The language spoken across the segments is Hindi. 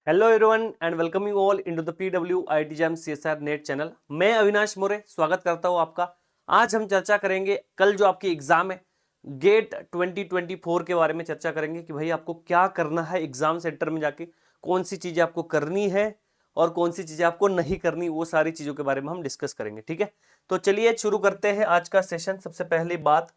Hello everyone and welcome you all into the PW IIT JAM CSIR NET channel. मैं अविनाश मोरे स्वागत करता हूं आपका। आज हम चर्चा करेंगे कल जो आपकी एग्जाम है गेट 2024 के बारे में चर्चा करेंगे कि भाई आपको क्या करना है एग्जाम सेंटर में जाके, कौन सी चीजें आपको करनी है और कौन सी चीजें आपको नहीं करनी, वो सारी चीजों के बारे में हम डिस्कस करेंगे। ठीक है, तो चलिए शुरू करते हैं आज का सेशन। सबसे पहली बात,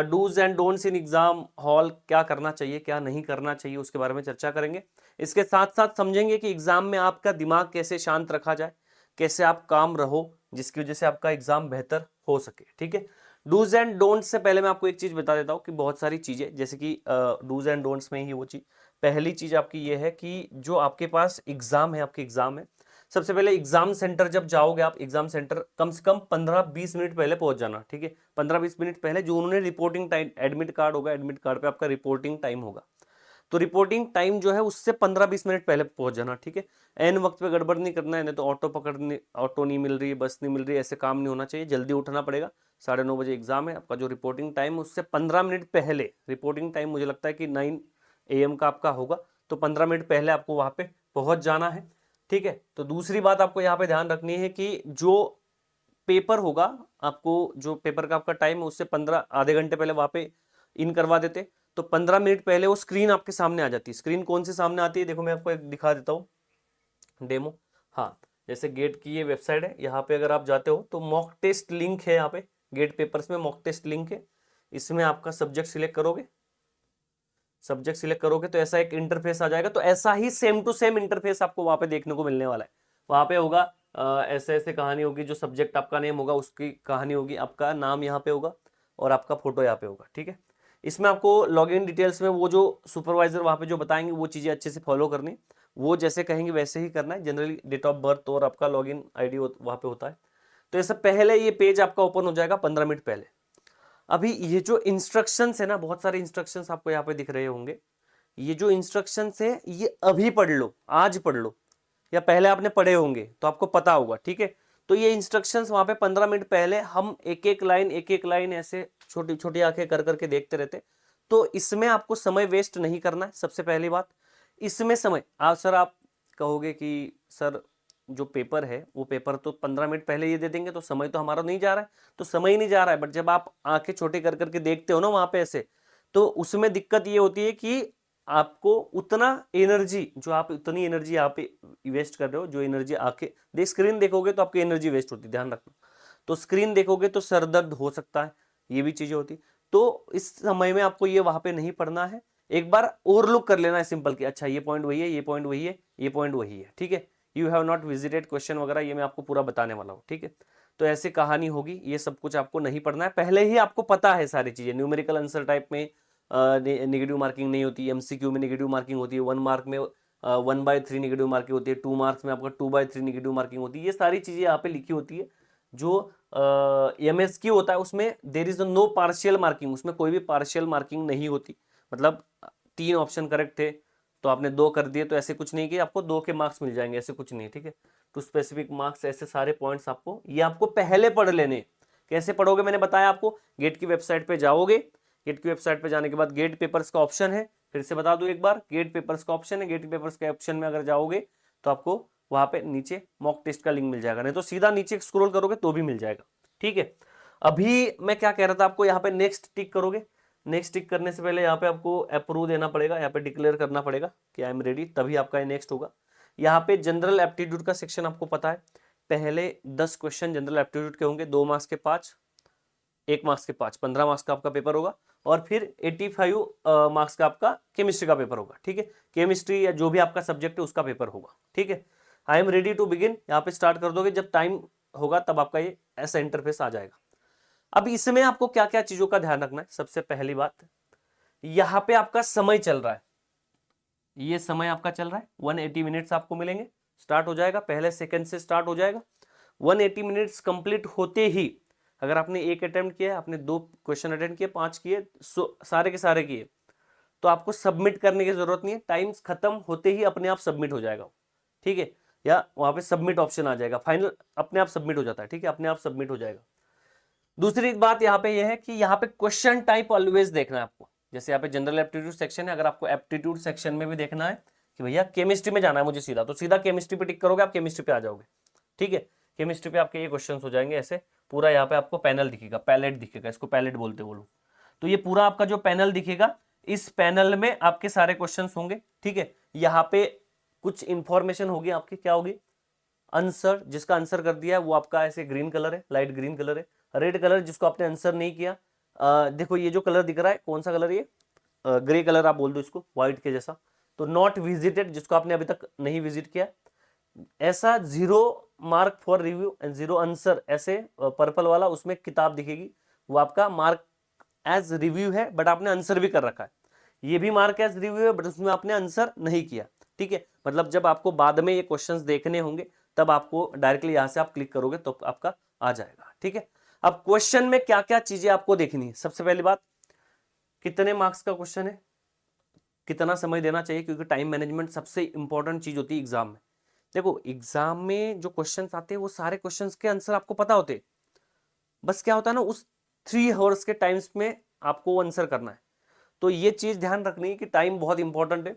dos and don'ts in exam hall, क्या करना चाहिए क्या नहीं करना चाहिए उसके बारे में चर्चा करेंगे। इसके साथ साथ समझेंगे कि एग्जाम में आपका दिमाग कैसे शांत रखा जाए, कैसे आप काम रहो जिसकी वजह से आपका एग्जाम बेहतर हो सके। ठीक है, डूज एंड डोंट्स से पहले मैं आपको एक चीज बता देता हूँ कि बहुत सारी चीजें जैसे कि डूज एंड डोंट्स में ही वो चीज, पहली चीज आपकी ये है कि जो आपके पास एग्जाम है, आपके एग्जाम है, सबसे पहले एग्जाम सेंटर जब जाओगे आप, एग्जाम सेंटर कम से कम 15-20 मिनट पहले पहुंच जाना। ठीक है, 15-20 मिनट पहले जो उन्होंने रिपोर्टिंग टाइम, एडमिट कार्ड होगा, एडमिट कार्ड पे आपका रिपोर्टिंग टाइम होगा, तो रिपोर्टिंग टाइम जो है उससे 15-20 मिनट पहले पहुंच जाना। ठीक है, एन वक्त पे गड़बड़ नहीं करना है, नहीं तो ऑटो पकड़ने, ऑटो नहीं मिल रही, बस नहीं मिल रही, ऐसे काम नहीं होना चाहिए। जल्दी उठना पड़ेगा। 9:30 बजे एग्जाम है आपका। जो रिपोर्टिंग टाइम उससे 15 मिनट पहले, रिपोर्टिंग टाइम मुझे लगता है कि 9 AM का आपका होगा, तो 15 मिनट पहले आपको वहां पे पहुंच जाना है। ठीक है, तो दूसरी बात आपको यहाँ पे ध्यान रखनी है कि जो पेपर होगा, आपको जो पेपर का आपका टाइम है उससे 15 आधे घंटे पहले वहां पे इन करवा देते, तो 15 मिनट पहले वो स्क्रीन आपके सामने आ जाती है। स्क्रीन कौन सी सामने आती है, देखो मैं आपको एक दिखा देता हूँ डेमो। हाँ, जैसे गेट की ये वेबसाइट है, यहाँ पे अगर आप जाते हो तो मॉक टेस्ट लिंक है, यहाँ पे गेट पेपर्स में मॉक टेस्ट लिंक है। इसमें आपका सब्जेक्ट सिलेक्ट करोगे, सब्जेक्ट सिलेक्ट करोगे तो ऐसा एक इंटरफेस आ जाएगा। तो ऐसा ही सेम टू सेम इंटरफेस आपको वहां पे देखने को मिलने वाला है। वहां पे होगा ऐसे ऐसे कहानी होगी, जो सब्जेक्ट आपका नेम होगा उसकी कहानी होगी, आपका नाम यहाँ पे होगा और आपका फोटो यहाँ पे होगा। ठीक है, इसमें आपको लॉगिन डिटेल्स में वो जो सुपरवाइजर वहां पे जो बताएंगे वो चीजें अच्छे से फॉलो करनी, वो जैसे कहेंगे वैसे ही करना है। जनरली डेट ऑफ बर्थ और आपका लॉगिन आईडी वहां पे होता है। तो ऐसा पहले ये पेज आपका ओपन हो जाएगा 15 मिनट पहले। अभी ये जो इंस्ट्रक्शंस है ना, बहुत सारे इंस्ट्रक्शंस आपको यहाँ पे दिख रहे होंगे। ये जो इंस्ट्रक्शंस है ये अभी पढ़ लो, आज पढ़ लो, या पहले आपने पढ़े होंगे तो आपको पता होगा। ठीक है, तो ये इंस्ट्रक्शंस वहां पे 15 मिनट पहले हम एक एक लाइन ऐसे छोटी छोटी आंखें कर करके देखते रहते। तो इसमें आपको समय वेस्ट नहीं करना है। सबसे पहली बात, इसमें समय आप कहोगे कि सर जो पेपर है वो पेपर तो 15 मिनट पहले ये दे देंगे तो समय तो हमारा नहीं जा रहा है। तो समय ही नहीं जा रहा है, बट जब आप आंखें छोटी कर करके देखते हो ना वहां पे ऐसे, तो उसमें दिक्कत ये होती है कि आपको उतना एनर्जी, जो आप उतनी एनर्जी यहाँ पे वेस्ट कर रहे हो, जो एनर्जी आके देख, स्क्रीन देखोगे तो आपकी एनर्जी वेस्ट होती है, ध्यान रखना। तो स्क्रीन देखोगे तो सर दर्द हो सकता है, ये भी चीजें होती। तो इस समय में आपको ये वहां पे नहीं पढ़ना है। एक बार ओवरलुक कर लेना है सिंपल कि अच्छा ये पॉइंट वही है, ये पॉइंट वही है, ये पॉइंट वही है। ठीक है, you have not visited question वगैरह ये मैं आपको पूरा बताने वाला हूँ। ठीक है, तो ऐसे कहानी होगी, ये सब कुछ आपको नहीं पढ़ना है, पहले ही आपको पता है सारी चीजें। न्यूमेरिकल आंसर टाइप में नेगेटिव मार्किंग नहीं होती, एमसीक्यू में नेगेटिव मार्किंग होती है, 1 मार्क में 1/3 नेगेटिव मार्किंग होती है, 2 मार्क्स में आपका 2/3 नेगेटिव मार्किंग होती है। ये सारी चीजें यहाँ पे लिखी होती है। जो एमएसक्यू होता है उसमें there is no partial marking, उसमें कोई भी पार्शियल मार्किंग नहीं होती। मतलब 3 ऑप्शन करेक्ट थे तो आपने 2 कर दिए, तो ऐसे कुछ नहीं कि आपको 2 के मार्क्स मिल जाएंगे, ऐसे कुछ नहीं। ठीक है, टू स्पेसिफिक मार्क्स, ऐसे सारे पॉइंट्स आपको, ये आपको पहले पढ़ लेने। कैसे पढ़ोगे मैंने बताया आपको, गेट की वेबसाइट पे जाओगे, गेट की वेबसाइट पे जाने के बाद गेट पेपर्स का ऑप्शन है, फिर से बता दूं एक बार, गेट पेपर्स का ऑप्शन है। गेट पेपर्स के ऑप्शन में अगर जाओगे तो आपको वहां पे नीचे मॉक टेस्ट का लिंक मिल जाएगा, नहीं तो सीधा नीचे स्क्रॉल करोगे तो भी मिल जाएगा। ठीक है, अभी मैं क्या कह रहा था आपको, यहाँ पे नेक्स्ट टिक करोगे। नेक्स्ट टिक करने से पहले यहाँ पे आपको अप्रूव देना पड़ेगा, यहाँ पे डिक्लेयर करना पड़ेगा कि आई एम रेडी, तभी आपका ये नेक्स्ट होगा। यहाँ पे जनरल एप्टीट्यूड का सेक्शन आपको पता है, पहले 10 क्वेश्चन जनरल एप्टीट्यूड के होंगे, 2 मार्क्स के 5, 1 मार्क्स के 5, 15 मार्क्स का आपका पेपर होगा। और फिर 85 मार्क्स का आपका केमिस्ट्री का पेपर होगा। ठीक है, केमिस्ट्री या जो भी आपका सब्जेक्ट है उसका पेपर होगा। ठीक है, I am ready to begin यहाँ पे स्टार्ट कर दोगे, जब टाइम होगा तब आपका ये ऐसा इंटरफेस आ जाएगा। अब इसमें आपको क्या क्या चीजों का ध्यान रखना है, सबसे पहली बात, यहाँ पे आपका समय चल रहा है, ये समय आपका चल रहा है, 180 मिनट्स आपको मिलेंगे, स्टार्ट हो जाएगा, पहले सेकंड से स्टार्ट हो जाएगा। 180 मिनट्स कंप्लीट होते ही, अगर आपने 1 अटेम्प्ट किया, आपने 2 क्वेश्चन अटेंड किए, 5 किए, सारे के सारे किए, तो आपको सबमिट करने की जरूरत नहीं है, टाइम्स खत्म होते ही अपने आप सबमिट हो जाएगा। ठीक है, या वहां पे सबमिट ऑप्शन आ जाएगा, फाइनल अपने आप सबमिट हो जाता है। ठीक है, अपने आप सबमिट हो जाएगा। दूसरी बात यहाँ पे यह है कि यहाँ पे क्वेश्चन टाइप ऑलवेज देखना है आपको। जैसे यहाँ पे जनरल एप्टीट्यूड सेक्शन है, अगर आपको एप्टीट्यूड सेक्शन में भी देखना है कि भैया केमिस्ट्री में जाना है मुझे सीधा, तो सीधा केमिस्ट्री पे टिक करोगे, आप केमिस्ट्री पे आ जाओगे। ठीक है, केमिस्ट्री पे आपके ये क्वेश्चन हो जाएंगे ऐसे, पूरा यहाँ पे आपको पैनल दिखेगा, पैलेट दिखेगा, इसको पैलेट बोलते वो लोग। तो ये पूरा आपका जो पैनल दिखेगा, इस पैनल में आपके सारे क्वेश्चन होंगे। ठीक है, यहाँ पे कुछ इंफॉर्मेशन होगी आपकी, क्या होगी, आंसर, जिसका आंसर कर दिया है वो आपका ऐसे ग्रीन कलर है, लाइट ग्रीन कलर है। रेड कलर जिसको आपने आंसर नहीं किया, देखो ये जो कलर दिख रहा है कौन सा कलर है, ये ग्रे कलर आप बोल दो इसको, व्हाइट के जैसा। तो नॉट विजिटेड, जिसको आपने अभी तक नहीं विजिट किया। ऐसा 0 mark for review and 0 answer, ऐसे पर्पल वाला उसमें किताब दिखेगी, वो आपका मार्क एज रिव्यू है, बट आपने आंसर भी कर रखा है। ये भी मार्क एज रिव्यू है, बट उसमें आपने आंसर नहीं किया। ठीक है, मतलब जब आपको बाद में ये क्वेश्चंस देखने होंगे, तब आपको डायरेक्टली यहां से आप क्लिक करोगे तो आपका आ जाएगा। ठीक है, अब क्वेश्चन में क्या क्या चीजें आपको देखनी है। सबसे पहली बात, कितने मार्क्स का क्वेश्चन है, कितना समय देना चाहिए, क्योंकि टाइम मैनेजमेंट सबसे इंपॉर्टेंट चीज होती है एग्जाम में। देखो एग्जाम में जो क्वेश्चंस आते हैं वो सारे क्वेश्चंस के आंसर आपको पता होते हैं, बस क्या होता है ना, उस 3 आवर्स के टाइम्स में आपको आंसर करना है। तो ये चीज ध्यान रखनी है कि टाइम बहुत इंपॉर्टेंट है,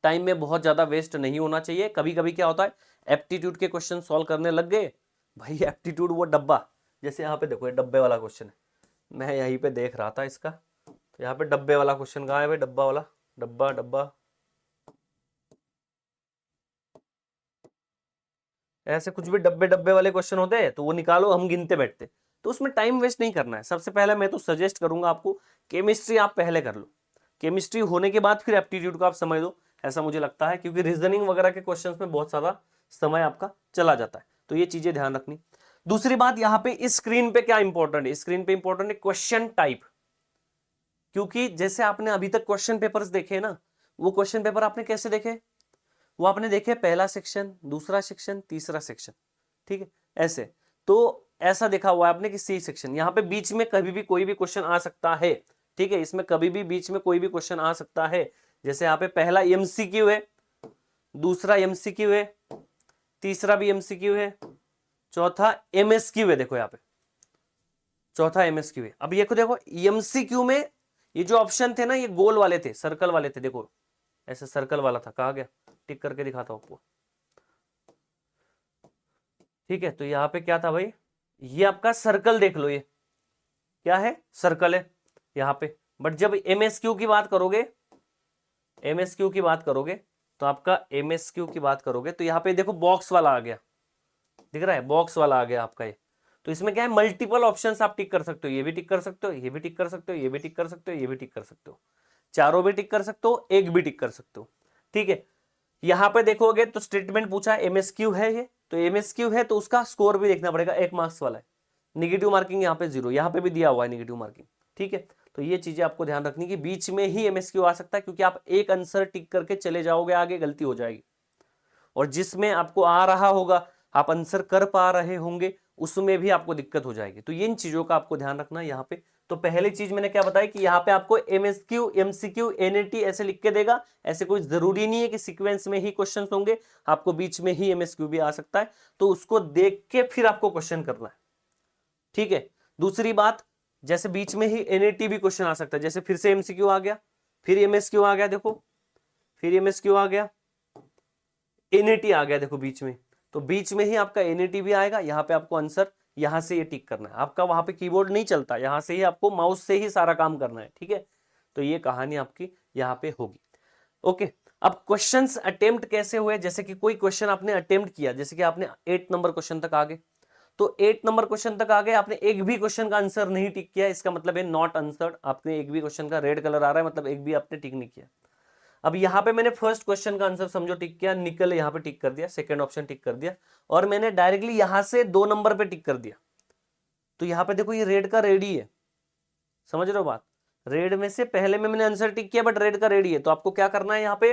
टाइम में बहुत ज्यादा वेस्ट नहीं होना चाहिए। कभी कभी क्या होता है, एप्टीट्यूड के क्वेश्चन सॉल्व करने लग गए भाई, एप्टीट्यूड वो डब्बा, जैसे यहाँ पे देखो ये डब्बे वाला क्वेश्चन है, मैं यहीं पे देख रहा था इसका, तो यहाँ पे डब्बे वाला क्वेश्चन कहाँ है भाई, डब्बा वाला, डब्बा डब्बा, ऐसे कुछ भी डब्बे डब्बे वाले क्वेश्चन होते हैं तो वो निकालो, हम गिनते बैठते, तो उसमें टाइम वेस्ट नहीं करना है। सबसे पहले मैं तो सजेस्ट करूंगा आपको, केमिस्ट्री आप पहले कर लो, केमिस्ट्री होने के बाद फिर एप्टीट्यूड को आप समझ दो, ऐसा मुझे लगता है, क्योंकि रीजनिंग वगैरह के क्वेश्चंस में बहुत सारा समय आपका चला जाता है। तो ये चीजें ध्यान रखनी। दूसरी बात, यहाँ पे इस स्क्रीन पे क्या इंपॉर्टेंट है, स्क्रीन पे इंपॉर्टेंट है क्वेश्चन टाइप, क्योंकि जैसे आपने अभी तक क्वेश्चन पेपर्स देखे ना, वो क्वेश्चन पेपर आपने कैसे देखे, वो आपने देखे पहला सेक्शन, दूसरा सेक्शन, तीसरा सेक्शन। ठीक है, ऐसे, तो ऐसा देखा हुआ है आपने कि सी सेक्शन, यहाँ पे बीच में कभी भी कोई भी क्वेश्चन आ सकता है। ठीक है, इसमें कभी भी बीच में कोई भी क्वेश्चन आ सकता है। जैसे यहाँ पे पहला एमसीक्यू है, दूसरा एमसीक्यू है, तीसरा भी एमसीक्यू है, चौथा एमएसक्यू है, देखो यहाँ पे चौथा एमएसक्यू है। अब ये को देखो एमसीक्यू में ये जो ऑप्शन थे ना, ये गोल वाले थे, सर्कल वाले थे, देखो ऐसे सर्कल वाला था, कहा गया, टिक करके दिखाता हूं आपको। ठीक है, तो यहाँ पे क्या था भाई, ये आपका सर्कल देख लो, ये क्या है, सर्कल है यहाँ पे। बट जब एमएसक्यू की बात करोगे, एमएसक्यू की बात करोगे, तो आपका एमएसक्यू की बात करोगे तो यहाँ पे देखो बॉक्स वाला आ गया, दिख रहा है, बॉक्स वाला आ गया आपका ये। तो इसमें क्या है, मल्टीपल ऑप्शंस आप टिक कर सकते हो, ये भी टिक कर सकते हो, ये भी टिक कर सकते हो, ये भी टिक कर सकते हो, ये भी टिक कर सकते हो, चारों भी टिक कर सकते हो, एक भी टिक कर सकते हो। ठीक है, यहां पे देखोगे तो स्टेटमेंट पूछा एमएसक्यू है ये, तो एमएसक्यू है तो उसका स्कोर भी देखना पड़ेगा, 1 मार्क्स वाला है, निगेटिव मार्किंग यहाँ पे 0, यहाँ पे भी दिया हुआ है निगेटिव मार्किंग। ठीक है, तो ये चीजें आपको ध्यान रखनी कि बीच में ही एमएसक्यू आ सकता है, क्योंकि आप एक आंसर टिक करके चले जाओगे आगे, गलती हो जाएगी। और जिसमें आपको आ रहा होगा, आप आंसर कर पा रहे होंगे, उसमें भी आपको दिक्कत हो जाएगी। तो इन चीजों का आपको ध्यान रखना है यहाँ पे। तो पहली चीज मैंने क्या बताया कि यहाँ पे आपको एमएसक्यू, एमसीक्यू, एनएटी ऐसे लिख के देगा, ऐसे कोई जरूरी नहीं है कि सीक्वेंस में ही क्वेश्चंस होंगे, आपको बीच में ही एमएसक्यू भी आ सकता है, तो उसको देख के फिर आपको क्वेश्चन करना है। ठीक है, दूसरी बात, जैसे बीच में ही एनएटी भी क्वेश्चन आ सकता है, जैसे फिर से एमसीक्यू आ गया, फिर एमएसक्यू आ गया, देखो फिर एमएसक्यू आ गया, एनएटी आ गया, देखो बीच में, तो बीच में ही आपका एनएटी भी आएगा। यहाँ पे आपको आंसर यहां से ये टिक करना है, आपका वहां पे कीबोर्ड नहीं चलता, यहां से ही आपको माउस से ही सारा काम करना है। ठीक है, तो ये कहानी आपकी यहाँ पे होगी। ओके, अब क्वेश्चंस अटेम्प्ट कैसे हुए, जैसे कि कोई क्वेश्चन आपने अटेम्प्ट किया, जैसे कि आपने 8 नंबर क्वेश्चन तक आ गए, तो 8 नंबर क्वेश्चन तक आ गए, आपने एक भी क्वेश्चन का आंसर नहीं टिक किया, इसका मतलब है नॉट आंसर्ड, आपने एक भी क्वेश्चन का रेड कलर आ रहा है, मतलब एक भी आपने टिक नहीं किया। अब यहाँ पे मैंने फर्स्ट क्वेश्चन का आंसर समझो टिक किया, निकल यहाँ पे टिक कर दिया, सेकंड ऑप्शन टिक कर दिया, और मैंने डायरेक्टली यहां से 2 नंबर पे टिक कर दिया, तो यहाँ पे देखो ये रेड का रेड ही है, समझ रहे हो बात, रेड में से पहले में मैंने आंसर टिक किया, बट रेड का रेड ही है। तो आपको क्या करना है यहाँ पे,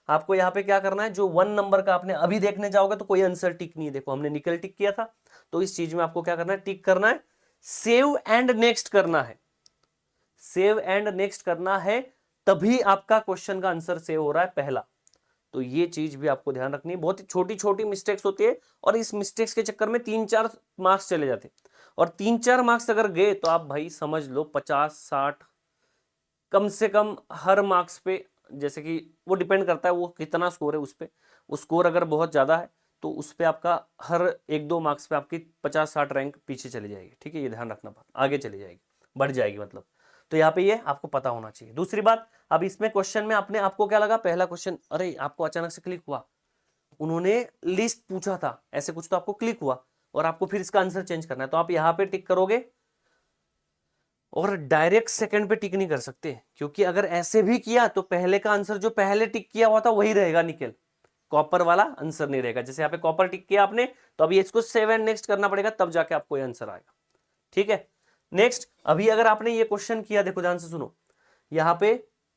आपको यहाँ पे क्या करना है, जो 1 नंबर का आपने अभी देखने जाओगे तो कोई आंसर टिक नहीं है, देखो हमने निकल टिक किया था, तो इस चीज में आपको क्या करना है, टिक करना है, सेव एंड नेक्स्ट करना है, सेव एंड नेक्स्ट करना है, तभी आपका क्वेश्चन का आंसर सेव हो रहा है पहला। तो ये चीज भी आपको ध्यान रखनी है, बहुत ही छोटी छोटी मिस्टेक्स होती है, और इस मिस्टेक्स के चक्कर में 3-4 मार्क्स चले जाते हैं, और 3-4 मार्क्स अगर गए तो आप भाई समझ लो 50-60 कम से कम हर मार्क्स पे जैसे कि वो डिपेंड करता है वो कितना स्कोर है उस पर। उस स्कोर अगर बहुत ज़्यादा है तो उस पर आपका हर 1-2 मार्क्स पे आपकी 50-60 रैंक पीछे चली जाएगी, ठीक है, ये ध्यान रखना, बात आगे चली जाएगी, बढ़ जाएगी मतलब। तो यहाँ पे ये आपको पता होना चाहिए। दूसरी बात, अब इसमें क्वेश्चन में आपने आपको क्या लगा, पहला क्वेश्चन अरे आपको अचानक से क्लिक हुआ, उन्होंने लिस्ट पूछा था ऐसे कुछ, तो आपको क्लिक हुआ और आपको फिर इसका आंसर चेंज करना है, तो आप यहाँ पे टिक करोगे और डायरेक्ट सेकंड पे टिक नहीं कर सकते, क्योंकि अगर ऐसे भी किया तो पहले का आंसर जो पहले टिक किया हुआ था वही रहेगा, निकल कॉपर वाला आंसर नहीं रहेगा। जैसे यहाँ पे कॉपर टिक किया आपने, तो अभी इसको 7 नेक्स्ट करना पड़ेगा, तब जाके आपको ये आंसर आएगा, ठीक है। नेक्स्ट, अभी अगर आपने ये क्वेश्चन किया, देखो ध्यान से सुनो, यहाँ पे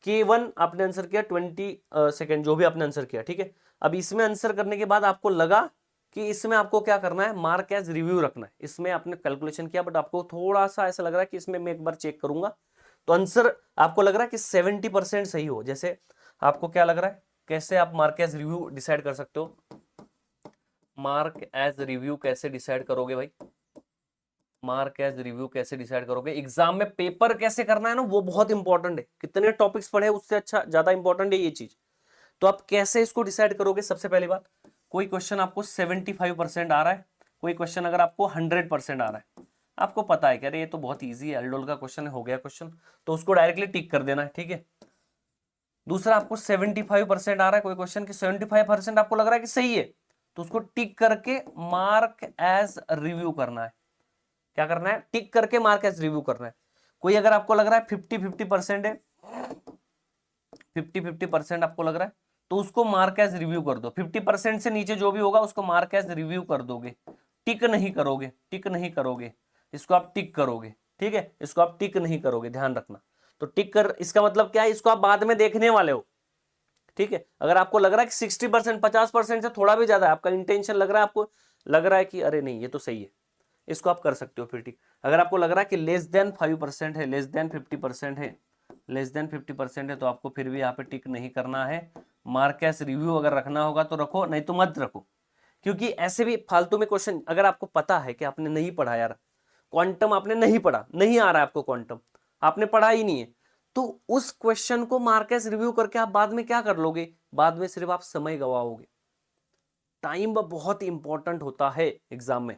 K1 आपने आंसर किया 20 सेकेंड, जो भी आपने आंसर किया, ठीक है। अब इसमें आंसर करने के बाद आपको लगा कि इसमें आपको क्या करना है, मार्क एज रिव्यू रखना है। इसमें आपने कैलकुलेशन किया बट आपको थोड़ा सा ऐसा लग रहा है कि इसमें मैं एक बार चेक करूंगा, तो आंसर आपको लग रहा है कि 70% सही हो। जैसे आपको क्या लग रहा है, कैसे आप मार्क एज रिव्यू डिसाइड कर सकते हो, मार्क एज रिव्यू कैसे डिसाइड करोगे भाई, मार्क एज रिव्यू कैसे डिसाइड करोगे, एग्जाम में पेपर कैसे करना है ना, वो बहुत इंपॉर्टेंट है। कितने टॉपिक्स पढ़े उससे अच्छा ज्यादा इंपॉर्टेंट है ये चीज। तो आप कैसे इसको डिसाइड करोगे, सबसे पहली बात, कोई क्वेश्चन आपको 75% आ रहा है, कोई क्वेश्चन अगर आपको 100% आ रहा है, आपको पता है कि अरे ये तो बहुत ईजी है, एल्डोल का क्वेश्चन हो गया क्वेश्चन, तो उसको डायरेक्टली टिक कर देना है, ठीक है। दूसरा, आपको 75% आ रहा है कोई क्वेश्चन की, 75% आपको लग रहा है कि सही है, तो उसको टिक करके मार्क एज रिव्यू करना है। क्या करना है, टिक करके मार्क एज रिव्यू करना है। कोई अगर आपको लग रहा है 50-50% है, 50-50% आपको लग रहा है, तो उसको मार्क एज रिव्यू कर दो। 50% से नीचे जो भी होगा उसको मार्क एज रिव्यू कर दोगे, टिक नहीं करोगे, टिक नहीं करोगे, इसको आप टिक करोगे, ठीक है, इसको आप टिक नहीं करोगे, ध्यान रखना। तो टिक कर, इसका मतलब क्या है, इसको आप बाद में देखने वाले हो, ठीक है। अगर आपको लग रहा है कि 60%, 50% से थोड़ा भी ज्यादा है, आपका इंटेंशन लग रहा है, आपको लग रहा है कि अरे नहीं ये तो सही है, इसको आप कर सकते हो फिर, ठीक। अगर आपको लग रहा है कि लेस देन 5% है, लेस देन 50% है, लेस देन 50% है, तो आपको फिर भी यहाँ पे टिक नहीं करना है। मार्क एज रिव्यू अगर रखना होगा तो रखो, नहीं तो मत रखो, क्योंकि ऐसे भी फालतू में क्वेश्चन, अगर आपको पता है कि आपने नहीं पढ़ा यार, क्वांटम आपने नहीं पढ़ा, नहीं आ रहा है आपको क्वांटम, आपने पढ़ा ही नहीं है, तो उस क्वेश्चन को मार्क एज रिव्यू करके आप बाद में क्या कर लोगे, बाद में सिर्फ आप समय गवाओगे। टाइम बहुत इंपॉर्टेंट होता है एग्जाम में,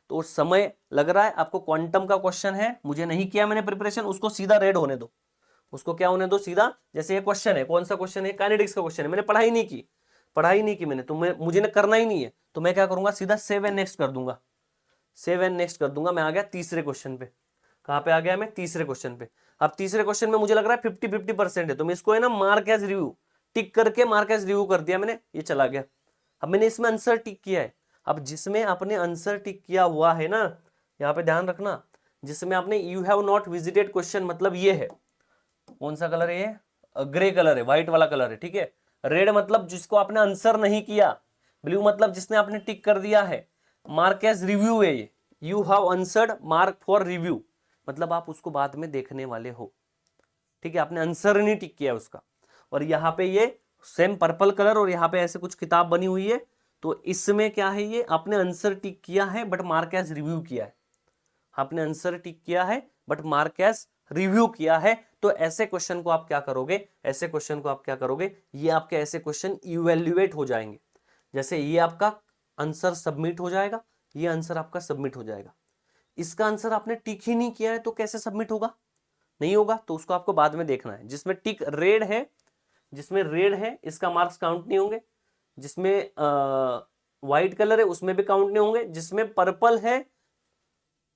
तो समय लग रहा है आपको, क्वांटम का क्वेश्चन है, मुझे नहीं किया मैंने प्रिपरेशन, उसको सीधा रेड होने दो, उसको क्या होने दो सीधा। जैसे ये क्वेश्चन है, कौन सा क्वेश्चन है, काइनेटिक्स का क्वेश्चन है, मैंने पढ़ाई नहीं की, पढ़ाई नहीं की मैंने, तो मुझे करना ही नहीं है, तो मैं क्या करूंगा, सीधा सेव एंड नेक्स्ट कर दूंगा, सेव एंड नेक्स्ट कर दूंगा। मैं आ गया तीसरे क्वेश्चन पे, कहां पे आ गया मैं, तीसरे क्वेश्चन पे। अब तीसरे क्वेश्चन में मुझे लग रहा है 50-50% है, तो मैं इसको है ना मार्क एज रिव्यू, टिक करके मार्क एज रिव्यू कर दिया मैंने, ये चला गया। अब मैंने इसमें आंसर टिक किया है, अब जिसमें आपने आंसर टिक किया हुआ है ना, यहाँ पे ध्यान रखना, जिसमें आपने you have not visited question, मतलब ये है, कौन सा कलर है ये, ग्रे कलर है, व्हाइट वाला कलर है, ठीक है। रेड मतलब जिसको आपने आंसर नहीं किया, ब्लू मतलब जिसने आपने टिक कर दिया है, मार्क एज रिव्यू है ये, you have answered mark for review, मतलब आप उसको बाद में देखने वाले हो, ठीक है, आपने आंसर नहीं टिक किया उसका। और यहाँ पे ये सेम पर्पल कलर और यहाँ पे ऐसे कुछ किताब बनी हुई है, तो इसमें क्या है, ये आपने आंसर टिक किया है बट मार्क एज रिव्यू किया है, आपने आंसर टिक किया है बट मार्क एज रिव्यू किया है। तो ऐसे क्वेश्चन को आप क्या करोगे, ऐसे क्वेश्चन को आप क्या करोगे, ये आपके ऐसे क्वेश्चन इवेल्युएट हो जाएंगे। जैसे ये आपका आंसर सबमिट हो जाएगा, ये आंसर आपका सबमिट हो जाएगा, इसका आंसर आपने टिक ही नहीं किया है तो कैसे सबमिट होगा, नहीं होगा, तो उसको आपको बाद में देखना है। जिसमें टिक रेड है, जिसमें रेड है इसका मार्क्स काउंट नहीं होंगे, जिसमें व्हाइट कलर है उसमें भी काउंट नहीं होंगे, जिसमें पर्पल है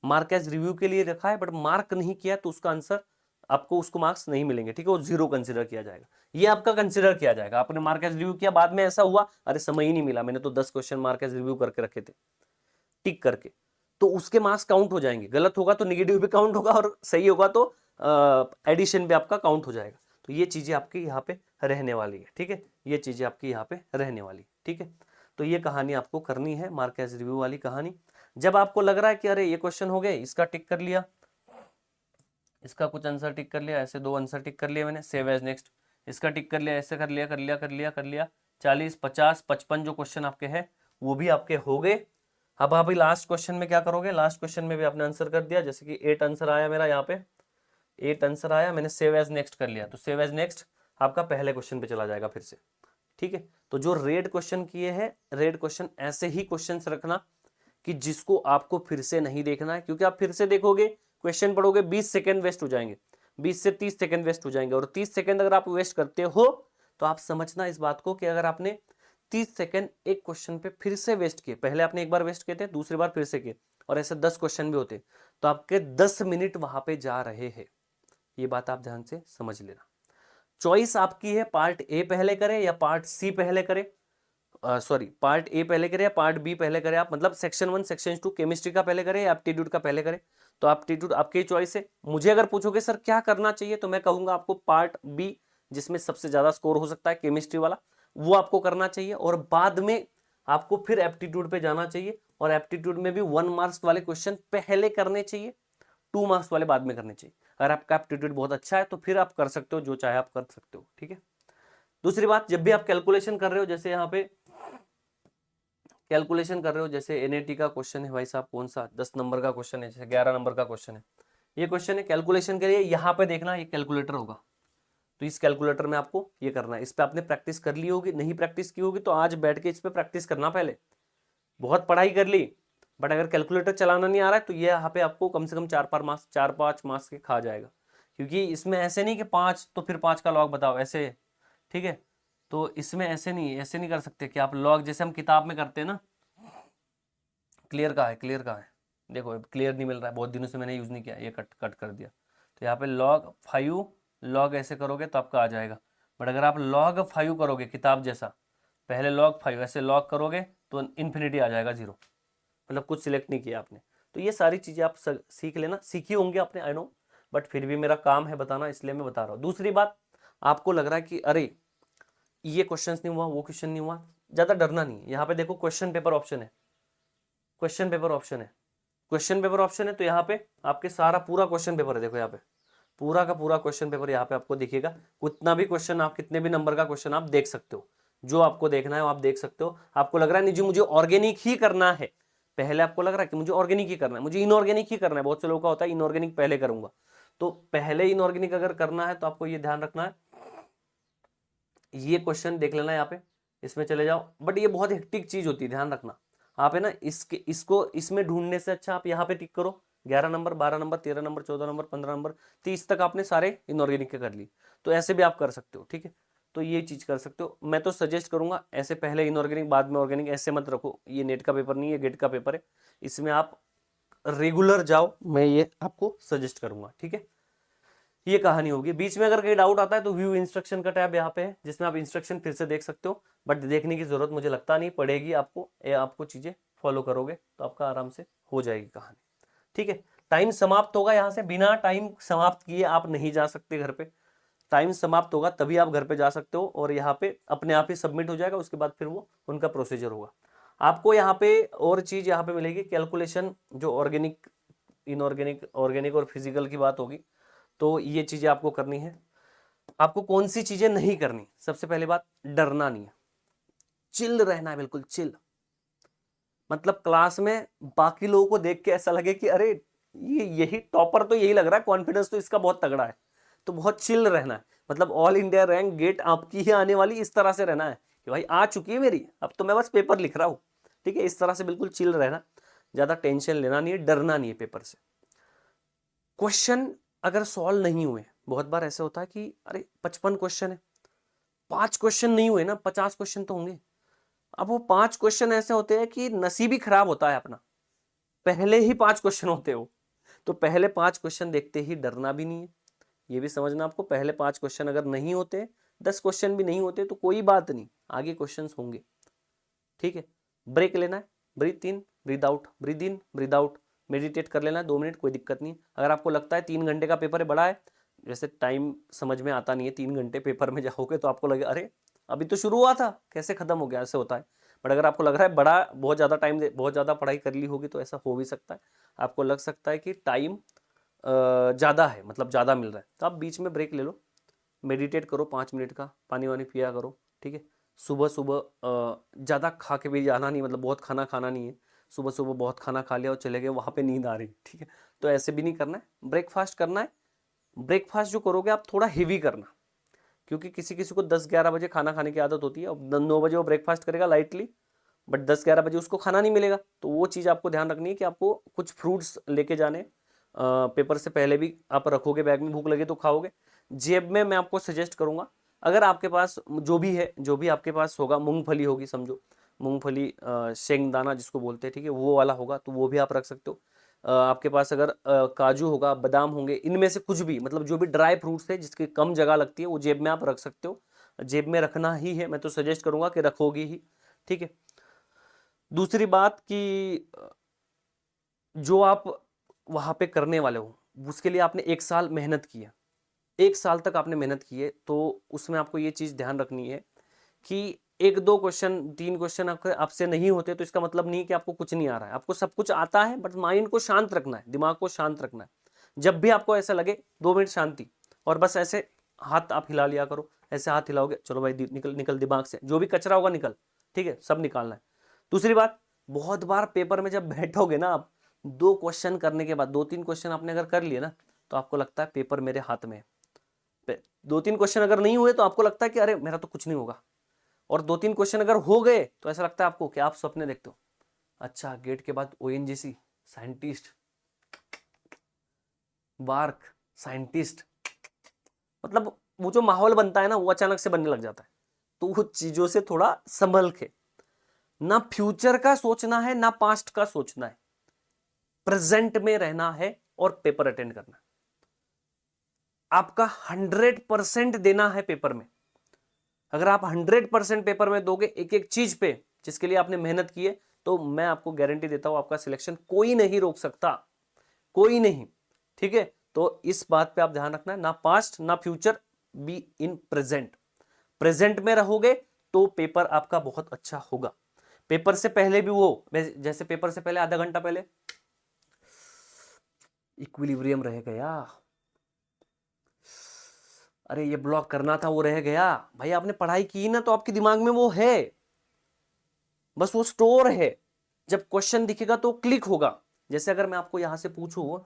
मार्क एज रिव्यू के लिए रखा है बट मार्क नहीं किया तो उसका आंसर आपको, उसको मार्क्स नहीं मिलेंगे, ठीक है, वो जीरो कंसिडर किया जाएगा, ये आपका कंसिडर किया जाएगा। आपने मार्क एज रिव्यू किया, बाद में ऐसा हुआ अरे समय ही नहीं मिला, मैंने तो 10 क्वेश्चन मार्क एज रिव्यू करके रखे थे टिक करके, तो उसके मार्क्स काउंट हो जाएंगे, गलत होगा तो निगेटिव भी काउंट होगा और सही होगा तो एडिशन भी आपका काउंट हो जाएगा। तो ये चीजें आपकी यहाँ पे रहने वाली है, ठीक है, ये चीजें आपकी यहाँ पे रहने वाली, ठीक है। तो ये कहानी आपको करनी है, मार्क एज रिव्यू वाली कहानी। जब आपको लग रहा है कि अरे ये क्वेश्चन हो गए, इसका टिक कर लिया, इसका कुछ आंसर टिक कर लिया, ऐसे 2 आंसर टिक कर लिया मैंने, सेव एज नेक्स्ट, इसका टिक कर लिया, ऐसे कर लिया कर लिया कर लिया कर लिया, 40, 50, 55 जो क्वेश्चन आपके हैं वो भी आपके हो गए। अब आप लास्ट क्वेश्चन में क्या करोगे, लास्ट क्वेश्चन में भी आपने आंसर कर दिया, जैसे कि 8 आंसर आया मेरा यहाँ पे, 8 आंसर आया, मैंने सेव एज नेक्स्ट कर लिया, तो सेव एज नेक्स्ट आपका पहले क्वेश्चन पे चला जाएगा फिर से। ठीक है, तो जो रेड क्वेश्चन किए हैं, रेड क्वेश्चन ऐसे ही क्वेश्चन रखना कि जिसको आपको फिर से नहीं देखना है, क्योंकि आप फिर से देखोगे क्वेश्चन पढ़ोगे 20 सेकंड वेस्ट हो जाएंगे, 20 से 30 सेकंड वेस्ट हो जाएंगे, और 30 सेकंड अगर आप वेस्ट करते हो तो आप समझना इस बात को कि अगर आपने 30 सेकंड एक क्वेश्चन पे फिर से वेस्ट किए, पहले आपने एक बार वेस्ट किए थे, दूसरी बार फिर से किए, और ऐसे 10 क्वेश्चन भी होते, तो आपके 10 मिनट वहां पे जा रहे हैं। ये बात आप ध्यान से समझ लेना। चॉइस आपकी है, पार्ट ए पहले करें या पार्ट सी पहले करें, सॉरी पार्ट ए पहले करें या पार्ट बी पहले करें आप, मतलब सेक्शन 1 सेक्शन 2 केमिस्ट्री का पहले करें या एप्टीट्यूड का पहले करें। तो एप्टीट्यूड आपकी चॉइस है। मुझे अगर पूछोगे सर क्या करना चाहिए, तो मैं कहूंगा आपको पार्ट बी, जिसमें सबसे ज्यादा स्कोर हो सकता है केमिस्ट्री वाला, वो आपको करना चाहिए, और बाद में आपको फिर एप्टीट्यूड पे जाना चाहिए, और एप्टीट्यूड में भी 1 मार्क्स वाले क्वेश्चन पहले करने चाहिए, 2 मार्क्स वाले बाद में करने चाहिए। अगर आपका एप्टीट्यूड बहुत अच्छा है तो फिर आप कर सकते हो, जो चाहे आप कर सकते हो। ठीक है, दूसरी बात, जब भी आप कैलकुलेशन कर रहे हो, जैसे यहाँ पे कैलकुलेशन कर रहे हो, जैसे एनएटी का क्वेश्चन है भाई साहब, कौन सा 10 नंबर का क्वेश्चन है, जैसे 11 नंबर का क्वेश्चन है, ये क्वेश्चन है कैलकुलेशन के लिए, यहाँ पे देखना ये कैलकुलेटर होगा, तो इस कैलकुलेटर में आपको ये करना है। इस पे आपने प्रैक्टिस कर ली होगी, नहीं प्रैक्टिस की होगी तो आज बैठ के इस पे प्रैक्टिस करना। पहले बहुत पढ़ाई कर ली, बट अगर कैलकुलेटर चलाना नहीं आ रहा है तो ये यहाँ पे आपको कम से कम 4-5 मार्क्स के खा जाएगा, क्योंकि इसमें ऐसे नहीं कि 5 तो फिर 5 का लॉग बताओ ऐसे। ठीक है, तो इसमें ऐसे नहीं कर सकते कि आप लॉग जैसे हम किताब में करते हैं ना। क्लियर का है, क्लियर का है, देखो क्लियर नहीं मिल रहा है, बहुत दिनों से मैंने यूज नहीं किया, ये कट कट कर दिया। तो यहाँ पे log 5 लॉग ऐसे करोगे तो आपका आ जाएगा, बट अगर आप log 5 करोगे किताब जैसा, पहले log 5 ऐसे लॉग करोगे तो इन्फिनिटी आ जाएगा 0, मतलब कुछ सिलेक्ट नहीं किया आपने। तो ये सारी चीजें आप सीख लेना, सीखी होंगी आपने आई नो, बट फिर भी मेरा काम है बताना, इसलिए मैं बता रहा हूँ। दूसरी बात, आपको लग रहा है कि अरे ये क्वेश्चन नहीं हुआ, वो क्वेश्चन नहीं हुआ, ज्यादा डरना नहीं है। यहाँ पे देखो क्वेश्चन पेपर ऑप्शन है, क्वेश्चन पेपर ऑप्शन है, क्वेश्चन पेपर ऑप्शन है, तो यहाँ पे आपके सारा पूरा क्वेश्चन पेपर है, देखो यहाँ पे पूरा का पूरा क्वेश्चन पेपर यहाँ पे आपको दिखेगा। कितना भी क्वेश्चन आप, कितने भी नंबर का क्वेश्चन आप देख सकते हो, जो आपको देखना है वो आप देख सकते हो। आपको लग रहा है नहीं जी मुझे ऑर्गेनिक ही करना है, पहले आपको लग रहा है कि मुझे ऑर्गेनिक ही करना है, मुझे इनऑर्गेनिक ही करना है, बहुत से लोगों का होता है इनऑर्गेनिक पहले करूंगा, तो पहले इनऑर्गेनिक अगर करना है तो आपको ये ध्यान रखना है, ये क्वेश्चन देख लेना यहाँ पे, इसमें चले जाओ, बट ये बहुत हेक्टिक चीज होती है, ध्यान रखना आप है ना, इसको इसमें ढूंढने से अच्छा आप यहाँ पे टिक करो 11 number, 12 number, 13 number, 14 number, 15 number, 30 तक आपने सारे इनऑर्गेनिक के कर ली, तो ऐसे भी आप कर सकते हो। ठीक है, तो ये चीज कर सकते हो। मैं तो सजेस्ट करूंगा ऐसे पहले इनऑर्गेनिक बाद में ऑर्गेनिक, ऐसे मत रखो, ये नेट का पेपर नहीं है, गेट का पेपर है, इसमें आप रेगुलर जाओ, मैं ये आपको सजेस्ट करूंगा। ठीक है, ये कहानी होगी। बीच में अगर कहीं डाउट आता है तो व्यू इंस्ट्रक्शन का टैब यहाँ पे है, जिसमें आप इंस्ट्रक्शन फिर से देख सकते हो, बट देखने की जरूरत मुझे लगता नहीं पड़ेगी आपको, आपको चीजें फॉलो करोगे तो आपका आराम से हो जाएगी कहानी। ठीक है, टाइम समाप्त होगा, यहाँ से बिना टाइम समाप्त किए आप नहीं जा सकते घर पे, टाइम समाप्त होगा तभी आप घर पे जा सकते हो, और यहाँ पे अपने आप ही सबमिट हो जाएगा, उसके बाद फिर वो उनका प्रोसीजर होगा। आपको यहाँ पे और चीज यहाँ पे मिलेगी, कैलकुलेशन जो ऑर्गेनिक, इनऑर्गेनिक, ऑर्गेनिक और फिजिकल की बात होगी, तो ये चीजें आपको करनी है। आपको कौन सी चीजें नहीं करनी, सबसे पहली बात डरना नहीं है, चिल रहना है, बिल्कुल चिल, मतलब क्लास में बाकी लोगों को देख के ऐसा लगे कि अरे ये यही टॉपर, तो यही लग रहा है, कॉन्फिडेंस तो इसका बहुत तगड़ा है, तो बहुत चिल रहना है, मतलब ऑल इंडिया रैंक गेट आपकी ही आने वाली, इस तरह से रहना है कि भाई आ चुकी है मेरी, अब तो मैं बस पेपर लिख रहा हूँ। ठीक है, इस तरह से बिल्कुल चिल रहना, ज्यादा टेंशन लेना नहीं है, डरना नहीं है पेपर से। क्वेश्चन अगर सॉल्व नहीं हुए, बहुत बार ऐसा होता है कि अरे 55 क्वेश्चन है, 5 क्वेश्चन नहीं हुए ना, 50 क्वेश्चन तो होंगे। अब वो 5 क्वेश्चन ऐसे होते हैं कि नसीब ही खराब होता है अपना, पहले ही 5 क्वेश्चन होते हो, तो पहले 5 क्वेश्चन देखते ही डरना भी नहीं है, ये भी समझना आपको। पहले 5 क्वेश्चन अगर नहीं होते, 10 क्वेश्चन भी नहीं होते तो कोई बात नहीं, आगे क्वेश्चन होंगे। ठीक है, ब्रेक लेना है, ब्रीथ इन ब्रीथ आउट, ब्रीथ इन ब्रीथ आउट, मेडिटेट कर लेना है 2 मिनट, कोई दिक्कत नहीं। अगर आपको लगता है 3 घंटे का पेपर है, बड़ा है, जैसे टाइम समझ में आता नहीं है, 3 घंटे पेपर में जाओगे तो आपको लगे अरे अभी तो शुरू हुआ था कैसे खत्म हो गया, ऐसे होता है। बट अगर आपको लग रहा है बड़ा, बहुत ज़्यादा टाइम, बहुत ज़्यादा पढ़ाई कर ली होगी, तो ऐसा हो भी सकता है, आपको लग सकता है कि टाइम ज़्यादा है, मतलब ज़्यादा मिल रहा है, तो आप बीच में ब्रेक ले लो, मेडिटेट करो 5 मिनट का, पानी वानी पिया करो। ठीक है, सुबह सुबह ज़्यादा खा के भी जाना नहीं, मतलब बहुत खाना खाना नहीं है, सुबह सुबह बहुत खाना खा लिया और चले गए, वहाँ पे नींद आ रही। ठीक है, तो ऐसे भी नहीं करना है, ब्रेकफास्ट करना है। ब्रेकफास्ट जो करोगे आप थोड़ा हेवी करना, क्योंकि किसी किसी को 10-11 बजे खाना खाने की आदत होती है, अब 9 बजे वो ब्रेकफास्ट करेगा लाइटली, बट 10-11 बजे उसको खाना नहीं मिलेगा। तो वो चीज़ आपको ध्यान रखनी है कि आपको कुछ फ्रूट्स लेके जाने, पेपर से पहले भी आप रखोगे बैग में, भूख लगे तो खाओगे। जेब में मैं आपको सजेस्ट करूंगा, अगर आपके पास जो भी है, जो भी आपके पास होगा, मूंगफली होगी समझो, मूंगफली शेंगदाना जिसको बोलते हैं, ठीक है, वो वाला होगा तो वो भी आप रख सकते हो। आपके पास अगर काजू होगा, बादाम होंगे, इनमें से कुछ भी, मतलब जो भी ड्राई फ्रूट्स है जिसकी कम जगह लगती है, वो जेब में आप रख सकते हो। जेब में रखना ही है, मैं तो सजेस्ट करूंगा कि रखोगी ही, ठीक है। दूसरी बात कि जो आप वहां पे करने वाले हो उसके लिए आपने 1 साल मेहनत की है, 1 साल तक आपने मेहनत की है, तो उसमें आपको ये चीज ध्यान रखनी है कि 1-2 क्वेश्चन, 3 क्वेश्चन आपसे नहीं होते तो इसका मतलब नहीं कि आपको कुछ नहीं आ रहा है, आपको सब कुछ आता है, बट माइंड को शांत रखना है, दिमाग को शांत रखना है। जब भी आपको ऐसा लगे 2 मिनट शांति, और बस ऐसे हाथ आप हिला लिया करो, ऐसे हाथ हिलाओगे, चलो भाई निकल निकल दिमाग से जो भी कचरा होगा निकल, ठीक है, सब निकालना है। दूसरी बात, बहुत बार पेपर में जब बैठोगे ना आप, 2 क्वेश्चन करने के बाद, 2-3 क्वेश्चन आपने अगर कर लिए ना, तो आपको लगता है पेपर मेरे हाथ में है। 2-3 क्वेश्चन अगर नहीं हुए तो आपको लगता है कि अरे मेरा तो कुछ नहीं होगा, और 2-3 क्वेश्चन अगर हो गए तो ऐसा लगता है आपको कि आप सपने देखते हो, अच्छा गेट के बाद ओएनजीसी साइंटिस्ट, बार्क साइंटिस्ट, मतलब वो जो माहौल बनता है ना वो अचानक से बनने लग जाता है। तो वो चीजों से थोड़ा संभल के, ना फ्यूचर का सोचना है ना पास्ट का सोचना है, प्रेजेंट में रहना है और पेपर अटेंड करना है। आपका 100% देना है पेपर में। अगर आप 100% पेपर में दोगे एक एक चीज पे जिसके लिए आपने मेहनत की है, तो मैं आपको गारंटी देता हूं आपका सिलेक्शन कोई नहीं रोक सकता, कोई नहीं, ठीक है। तो इस बात पे आप ध्यान रखना है, ना पास्ट ना future, be in present. Present में रहोगे तो पेपर आपका बहुत अच्छा होगा। पेपर से पहले भी वो, जैसे पेपर से पहले आधा घंटा पहले इक्विलिब्रियम रह गया, अरे ये ब्लॉक करना था वो रह गया, भाई आपने पढ़ाई की ना तो आपके दिमाग में वो है, बस वो स्टोर है। जब क्वेश्चन दिखेगा तो क्लिक होगा। जैसे अगर मैं आपको यहां से पूछूं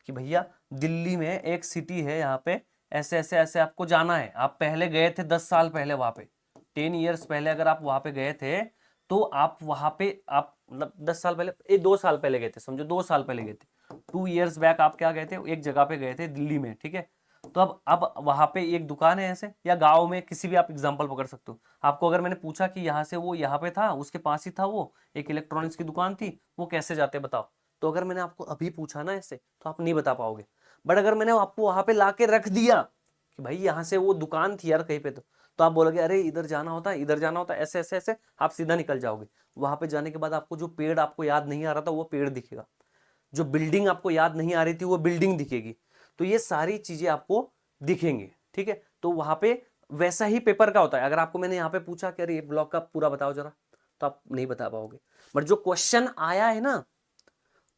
कि भैया दिल्ली में एक सिटी है, यहाँ पे ऐसे ऐसे ऐसे आपको जाना है, आप पहले गए थे 10 साल पहले वहां पे, 10 ईयर्स पहले अगर आप वहां पे गए थे, तो आप वहां पे, आप मतलब 10 साल पहले, 2 साल पहले गए थे समझो, 2 साल पहले गए थे, 2 ईयर्स बैक आप क्या गए थे, एक जगह पे गए थे दिल्ली में, ठीक है। तो अब वहां पे एक दुकान है ऐसे, या गांव में किसी भी आप एग्जांपल पकड़ सकते हो। आपको अगर मैंने पूछा कि यहाँ से वो यहाँ पे था, उसके पास ही था वो एक इलेक्ट्रॉनिक्स की दुकान थी, वो कैसे जाते बताओ, तो अगर मैंने आपको अभी पूछा ना ऐसे तो आप नहीं बता पाओगे। बट अगर मैंने आपको वहां पे लाके रख दिया कि भाई यहाँ से वो दुकान थी यार कहीं पे, तो आप बोलोगे अरे इधर जाना होता है, इधर जाना होता है, ऐसे ऐसे ऐसे आप सीधा निकल जाओगे। वहां पे जाने के बाद आपको जो पेड़ आपको याद नहीं आ रहा था वो पेड़ दिखेगा, जो बिल्डिंग आपको याद नहीं आ रही थी वो बिल्डिंग दिखेगी। तो ये सारी चीजें आपको दिखेंगी, ठीक है। तो वहां पे वैसा ही पेपर का होता है। अगर आपको मैंने यहाँ पे पूछा कि अरे ये ब्लॉक का पूरा बताओ जरा, तो आप नहीं बता पाओगे। बट जो क्वेश्चन आया है ना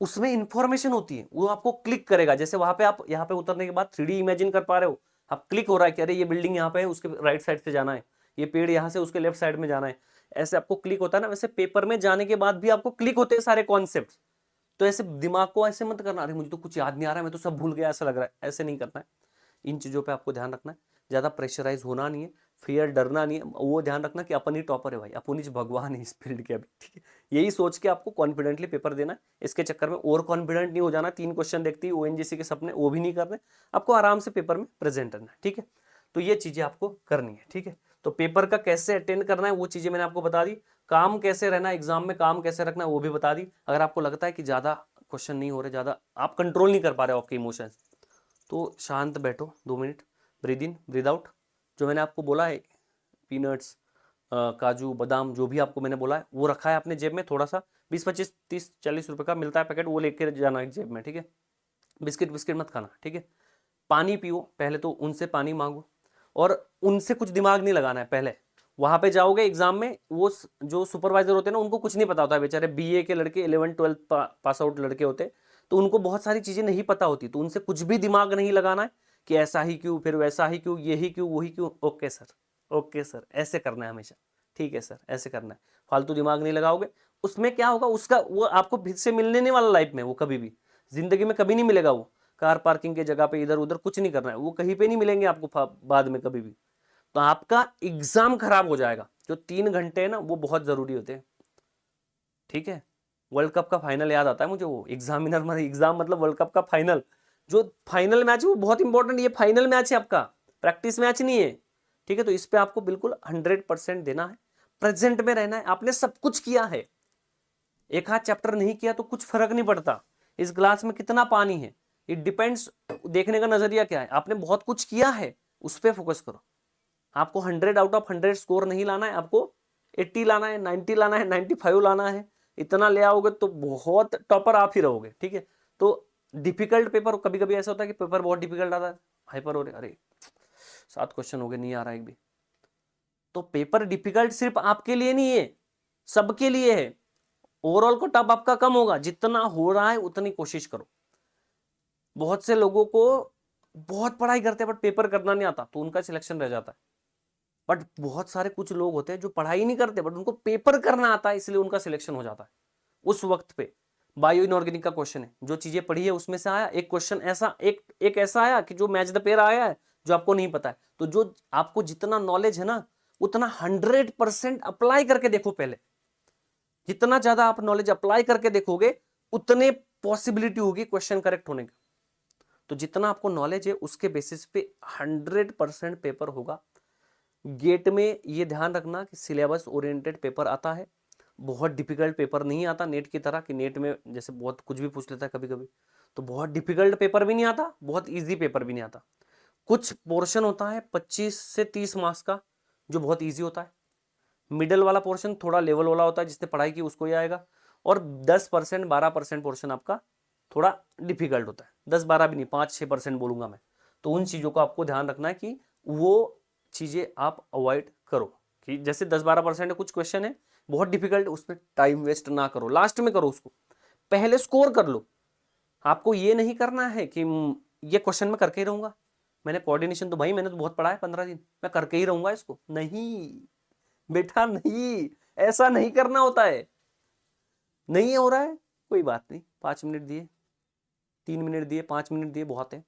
उसमें इंफॉर्मेशन होती है, वो आपको क्लिक करेगा। जैसे वहां पे आप यहाँ पे उतरने के बाद 3D इमेजिन कर पा रहे हो, आप क्लिक हो रहा है कि अरे ये बिल्डिंग यहाँ पे है, उसके राइट साइड से जाना है, ये पेड़ यहाँ से उसके लेफ्ट साइड में जाना है, ऐसे आपको क्लिक होता है ना। वैसे पेपर में जाने के बाद भी आपको क्लिक होते हैं सारे कॉन्सेप्ट। तो ऐसे दिमाग को ऐसे मत करना, अरे मुझे तो कुछ याद नहीं आ रहा है, मैं तो सब भूल गया, ऐसा लग रहा है, ऐसे नहीं करना है। इन चीज़ों पे आपको ध्यान रखना है, ज़्यादा प्रेशराइज होना नहीं है, फियर डरना नहीं है। वो ध्यान रखना कि अपन ही टॉपर है भाई, अपन ही भगवान है इस फील्ड के अभी, ठीक है। यही सोच के आपको कॉन्फिडेंटली पेपर देना है। इसके चक्कर में और कॉन्फिडेंट नहीं हो जाना, 3 क्वेश्चन देखती है ओएनजीसी के सपने वो भी नहीं करने, आपको आराम से पेपर में प्रेजेंट करना है, ठीक है। तो ये चीज़ें आपको करनी है, ठीक है। तो पेपर का कैसे अटेंड करना है वो चीज़ें मैंने आपको बता दी, काम कैसे रहना है एग्जाम में, काम कैसे रखना है वो भी बता दी। अगर आपको लगता है कि ज़्यादा क्वेश्चन नहीं हो रहे, ज़्यादा आप कंट्रोल नहीं कर पा रहे हो आपके इमोशंस, तो शांत बैठो 2 minute, breathe in breathe out. जो मैंने आपको बोला है, पीनट्स, काजू बादाम, जो भी आपको मैंने बोला है वो रखा है अपने जेब में, थोड़ा सा 20-25-30-40 रुपए का मिलता है पैकेट, वो लेकर जाना है जेब में, ठीक है। बिस्किट बिस्किट मत खाना, ठीक है। पानी पियो, पहले तो उनसे पानी मांगो, और उनसे कुछ दिमाग नहीं लगाना है। पहले वहां पे जाओगे एग्जाम में, वो जो सुपरवाइजर होते हैं ना उनको कुछ नहीं पता होता है, बेचारे बीए के लड़के, 11-12 पास आउट लड़के होते, तो उनको बहुत सारी चीजें नहीं पता होती, तो उनसे कुछ भी दिमाग नहीं लगाना है कि ऐसा ही क्यों, फिर वैसा ही क्यों, यही क्यों, वही क्यों। ओके सर, ओके सर, ऐसे करना है हमेशा, ठीक है सर, ऐसे करना है। फालतू दिमाग नहीं लगाओगे, उसमें क्या होगा, उसका वो आपको फिर से मिलने नहीं वाला लाइफ में, वो कभी भी जिंदगी में कभी नहीं मिलेगा। वो कार पार्किंग के जगह पे इधर उधर कुछ नहीं करना है, वो कहीं पे नहीं मिलेंगे आपको बाद में कभी भी। तो आपका एग्जाम खराब हो जाएगा। जो 3 घंटे है ना वो बहुत जरूरी होते हैं, ठीक है। वर्ल्ड कप का फाइनल याद आता है मुझे, वो एग्जामिनर मतलब एग्जाम मतलब वर्ल्ड कप का फाइनल, जो फाइनल मैच है वो बहुत इंपॉर्टेंट, ये फाइनल मैच है आपका, प्रैक्टिस मैच नहीं है, ठीक है। तो इस पे आपको बिल्कुल 100% देना है, प्रेजेंट में रहना है। आपने सब कुछ किया है, एक हाथ चैप्टर नहीं किया तो कुछ फर्क नहीं पड़ता। इस ग्लास में कितना पानी है, इट डिपेंड्स, देखने का नजरिया क्या है। आपने बहुत कुछ किया है, उस पर फोकस करो। आपको 100 आउट ऑफ 100 स्कोर नहीं लाना है, आपको 80 लाना है, 90 लाना है, 95 लाना है। इतना ले आओगे तो बहुत टॉपर आप ही रहोगे, ठीक है। तो डिफिकल्ट पेपर, कभी कभी ऐसा होता है कि पेपर बहुत डिफिकल्ट आता है, हाइपर हो रहे, अरे 7 क्वेश्चन हो गए, नहीं आ रहा एक भी। तो पेपर डिफिकल्ट सिर्फ आपके लिए नहीं है, सबके लिए है। ओवरऑल को टफ आपका कम होगा, जितना हो रहा है उतनी कोशिश करो। बहुत से लोगों को बहुत पढ़ाई करते हैं बट पेपर करना नहीं आता, तो उनका सिलेक्शन रह जाता है। बट बहुत सारे कुछ लोग होते हैं जो पढ़ाई नहीं करते बट उनको पेपर करना आता है, इसलिए उनका सिलेक्शन हो जाता है उस वक्त पे। बायो इनऑर्गेनिक का क्वेश्चन है, जो चीजें पढ़ी है उसमें से आया एक क्वेश्चन, ऐसा एक ऐसा आया कि जो मैच द पेयर आया है, जो आपको नहीं पता है। तो जो आपको जितना नॉलेज है ना, उतना 100% अप्लाई करके देखो पहले। जितना ज्यादा आप नॉलेज अप्लाई करके देखोगे, उतने पॉसिबिलिटी होगी क्वेश्चन करेक्ट होने की। तो जितना आपको नॉलेज है उसके बेसिस पे 100% पेपर होगा। गेट में ये ध्यान रखना कि सिलेबस ओरिएंटेड पेपर आता है, बहुत डिफिकल्ट पेपर नहीं आता नेट की तरह, कि नेट में जैसे बहुत कुछ भी पूछ लेता है कभी कभी। तो बहुत डिफिकल्ट पेपर भी नहीं आता, बहुत इजी पेपर भी नहीं आता। कुछ पोर्शन होता है 25 से 30 मार्क्स का, जो बहुत इजी होता है। मिडल वाला पोर्शन थोड़ा लेवल वाला होता है, जिसने पढ़ाई की उसको ही आएगा। और 10% 12% पोर्शन आपका थोड़ा डिफिकल्ट होता है, 10-12 भी नहीं, 5-6% बोलूंगा मैं। तो उन चीज़ों को आपको ध्यान रखना है कि वो चीज़ें आप अवॉइड करो। कि जैसे 10-12% कुछ क्वेश्चन है बहुत डिफिकल्ट, उसमें टाइम वेस्ट ना करो, लास्ट में करो उसको, पहले स्कोर कर लो। आपको ये नहीं करना है कि ये क्वेश्चन मैं करके ही रहूंगा, मैंने कोऑर्डिनेशन तो भाई मैंने तो बहुत पढ़ा है 15 दिन, मैं करके ही रहूंगा इसको, नहीं बेटा नहीं, ऐसा नहीं करना होता है। नहीं हो रहा है कोई बात नहीं, 5 मिनट दिए, 3 मिनट दिए, 5 मिनट दिए, बहुत है,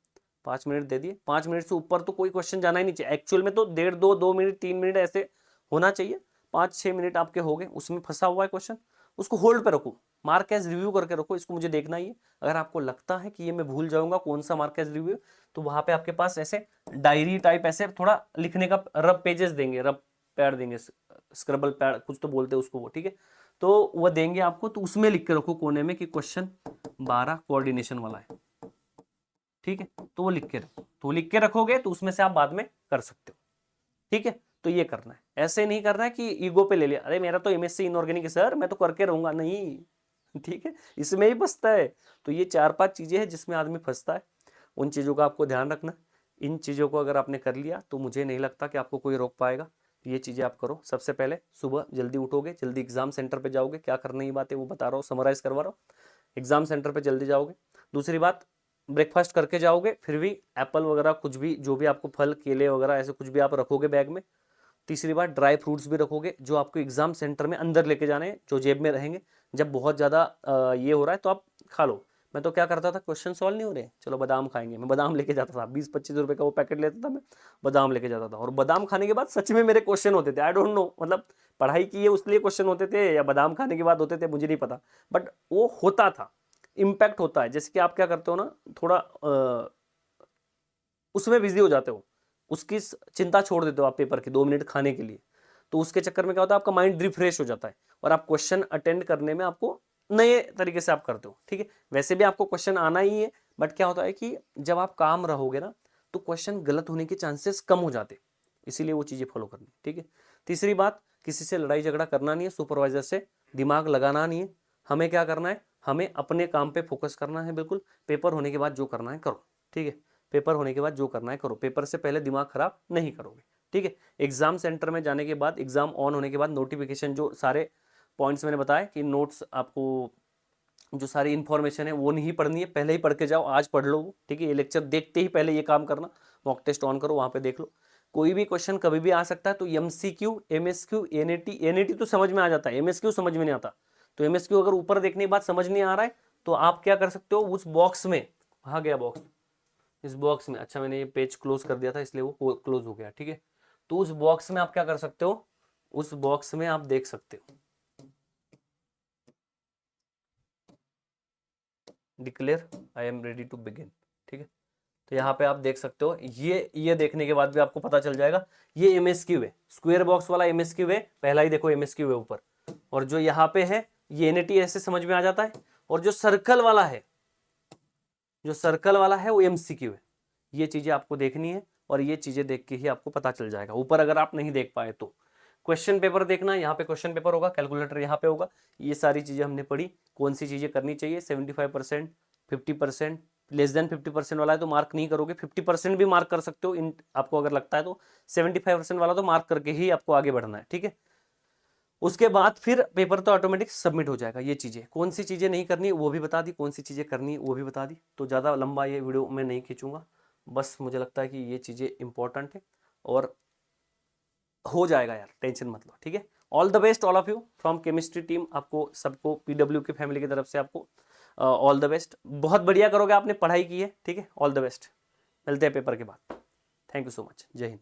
5 मिनट दे दिए। 5 मिनट से ऊपर तो कोई क्वेश्चन जाना ही नहीं चाहिए, एक्चुअल में तो 1.5, 2 मिनट, 3 मिनट ऐसे होना चाहिए। 5-6 मिनट आपके हो गए, उसमें फंसा हुआ है क्वेश्चन, उसको होल्ड पे रखो, मार्क एज रिव्यू करके रखो, इसको मुझे देखना ही है। अगर आपको लगता है कि ये मैं भूल जाऊंगा कौन सा मार्क एज रिव्यू, तो वहां पे आपके पास ऐसे डायरी टाइप ऐसे थोड़ा लिखने का रब पेजेस देंगे, रब पैड देंगे, स्क्रबल पैड कुछ तो बोलते हैं उसको वो, ठीक है। तो वह देंगे आपको, तो उसमें लिख के रखो कोने में कि क्वेश्चन 12 कोऑर्डिनेशन वाला है, ठीक है। तो वो लिख के रखो, तो लिख के रखोगे तो उसमें से आप बाद में कर सकते हो, ठीक है। तो ये करना है, ऐसे नहीं करना है कि ईगो पे ले लिया, अरे मेरा तो एमएससी इनऑर्गेनिक है सर, मैं तो करके रहूंगा, नहीं ठीक है, इसमें ही फंसता है। तो ये 4-5 चीजें हैं जिसमें आदमी फंसता है, उन चीजों का आपको ध्यान रखना। इन चीजों को अगर आपने कर लिया तो मुझे नहीं लगता कि आपको कोई रोक पाएगा। ये चीजें आप करो। सबसे पहले सुबह जल्दी उठोगे, जल्दी एग्जाम सेंटर पे जाओगे, क्या करने की बात है वो बता रहा हूँ, समराइज करवा रहा हूँ। एग्जाम सेंटर पे जल्दी जाओगे। दूसरी बात, ब्रेकफास्ट करके जाओगे, फिर भी एप्पल वगैरह कुछ भी, जो भी आपको फल केले वगैरह ऐसे कुछ भी आप रखोगे बैग में। तीसरी बात, ड्राई फ्रूट्स भी रखोगे, जो आपको एग्जाम सेंटर में अंदर लेके जाने हैं, जो जेब में रहेंगे। जब बहुत ज़्यादा ये हो रहा है तो आप खा लो। मैं तो क्या करता था, क्वेश्चन सॉल्व नहीं हो रहे, चलो बादाम खाएंगे, मैं बादाम लेके जाता था, 20-25 रुपए का वो पैकेट लेता था मैं, बादाम लेके जाता था। और बादाम खाने के बाद सच में मेरे क्वेश्चन होते थे, आई डोंट नो, मतलब पढ़ाई की है उसलिए क्वेश्चन होते थे या बादाम खाने के बाद होते थे, मुझे नहीं पता, बट वो होता था, इम्पैक्ट होता है। जैसे कि आप क्या करते हो ना, थोड़ा उसमें बिजी हो जाते हो, उसकी चिंता छोड़ देते हो आप पेपर की 2 मिनट खाने के लिए। तो उसके चक्कर में क्या होता है, आपका माइंड रिफ्रेश हो जाता है और आप क्वेश्चन अटेंड करने में आपको नए तरीके से आप करते हो, ठीक है। वैसे भी आपको क्वेश्चन आना ही है, बट क्या होता है कि जब आप काम रहोगे ना, तो क्वेश्चन गलत होने के चांसेस कम हो जाते, इसीलिए वो चीजें फॉलो करनी, ठीक है। तीसरी बात, किसी से लड़ाई झगड़ा करना नहीं है, सुपरवाइजर से दिमाग लगाना नहीं है। हमें क्या करना है, हमें अपने काम पे फोकस करना है, बिल्कुल। पेपर होने के बाद जो करना है करो, ठीक है। पेपर होने के बाद जो करना है करो, पेपर से पहले दिमाग खराब नहीं करोगे, ठीक है। एग्जाम सेंटर में जाने के बाद, एग्जाम ऑन होने के बाद नोटिफिकेशन, जो सारे पॉइंट्स मैंने बताया कि नोट्स आपको, जो सारी इन्फॉर्मेशन है वो नहीं पढ़नी है, पहले ही पढ़ के जाओ, आज पढ़ लो, ठीक है। ये लेक्चर देखते ही पहले ये काम करना, मॉक टेस्ट ऑन करो, वहां पे देख लो। कोई भी क्वेश्चन कभी भी आ सकता है, तो एमसीक्यू, एमएसक्यू, एनएटी, एनएटी तो समझ में आ जाता है, एमएसक्यू समझ में नहीं आता। तो एमएसक्यू अगर ऊपर देखने के बाद समझ नहीं आ रहा है, तो आप क्या कर सकते हो, उस बॉक्स में, आ गया बॉक्स, इस बॉक्स में, अच्छा मैंने ये पेज क्लोज कर दिया था इसलिए वो क्लोज हो गया, ठीक है। तो उस बॉक्स में आप क्या कर सकते हो, उस बॉक्स में आप देख सकते हो declare I am ready to begin, ठीक है। तो यहाँ पे आप देख सकते हो, ये देखने के बाद भी आपको पता चल जाएगा ये एमएसक्यू है, स्क्वायर बॉक्स वाला एमएसक्यू है, पहला ही देखो एमएसक्यू है ऊपर, और जो यहाँ पे है ये एनएटी ऐसे समझ में आ जाता है, और जो सर्कल वाला है, जो सर्कल वाला है वो एमसीक्यू है। ये चीजें आपको देखनी है, और ये चीजें देख के ही आपको पता चल जाएगा। ऊपर अगर आप नहीं देख पाए तो क्वेश्चन पेपर देखना, यहाँ पे क्वेश्चन पेपर होगा, कैलकुलेटर यहाँ पे होगा। ये सारी चीजें हमने पढ़ी, कौन सी चीजें करनी चाहिए, 75%, 50%, लेस देन 50% वाला है तो मार्क नहीं करोगे, 50% भी मार्क कर सकते हो इन, आपको अगर लगता है तो 75% वाला तो मार्क करके ही आपको आगे बढ़ना है, ठीक है। उसके बाद फिर पेपर तो ऑटोमेटिक सबमिट हो जाएगा। ये चीजें कौन सी चीजें नहीं करनी वो भी बता दी, कौन सी चीजें करनी वो भी बता दी। तो ज्यादा लंबा ये वीडियो मैं नहीं खींचूंगा, बस मुझे लगता है कि ये चीजें इंपॉर्टेंट है और हो जाएगा यार, टेंशन मत लो, ठीक है। All the best all of you from chemistry team, आपको सबको पीडब्ल्यू की फैमिली की तरफ से आपको ऑल द बेस्ट। बहुत बढ़िया करोगे, आपने पढ़ाई की है, ठीक है। ऑल द बेस्ट, मिलते हैं पेपर के बाद। थैंक यू सो मच, जय हिंद।